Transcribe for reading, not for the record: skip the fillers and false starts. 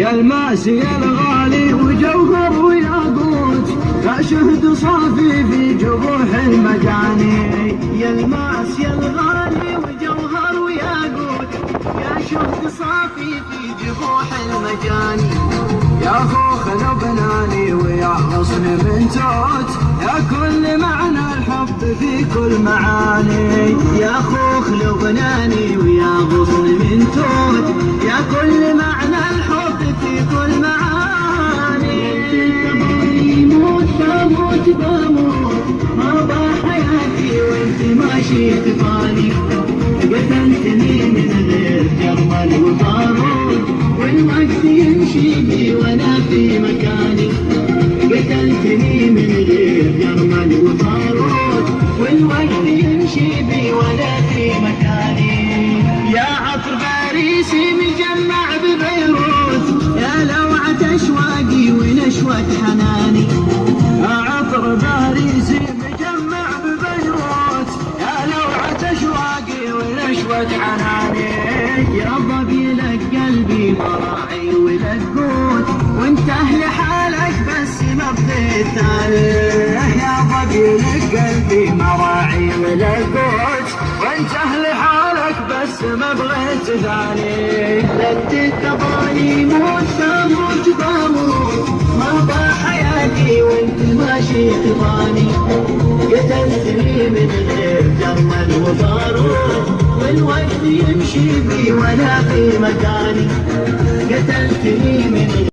يا الماس يا الغالي وجوهر وياقوت يا شهد صافي في جروح المجاني. يا الماس يا الغالي وجوهر وياقوت يا شهد صافي في جروح المجاني. يا خوخ لبناني ويا غصن من توت يا كل معنى الحب في كل معاني. يا خوخ لبناني ويا غصن من توت يا كل معنى الحب في كل معاني. بموت بموت بموت ما ضاع حياتي وانت ماشي تفاني. قتلتني من غير جرمل وبارود والوقت يمشي بي وانا في مكاني. قتلتني من غير جرمل وبارود والوقت يمشي بي وانا في مكاني. يا عطر باريسي مجمع ببيروت يا لوعة اشواقي ونشوة حناني. يا عطر باريسي مجمع ببيروت يا لوعة اشواقي ونشوة حناني. يا ضبي لك قلبي مراعي ولك قوت وانت اهل حالك بس ما بغيت ثاني. يا ضبي لك قلبي مراعي ولك قوت وانت اهل حالك بس ما بغيت ثاني. لك تبغاني موت بموت بموت ما ضاع حياتي وانت ماشي تبغاني. قتلتني من غير جرمل وبارود والوقت يمشي بي وانا في مكاني. قتلتني من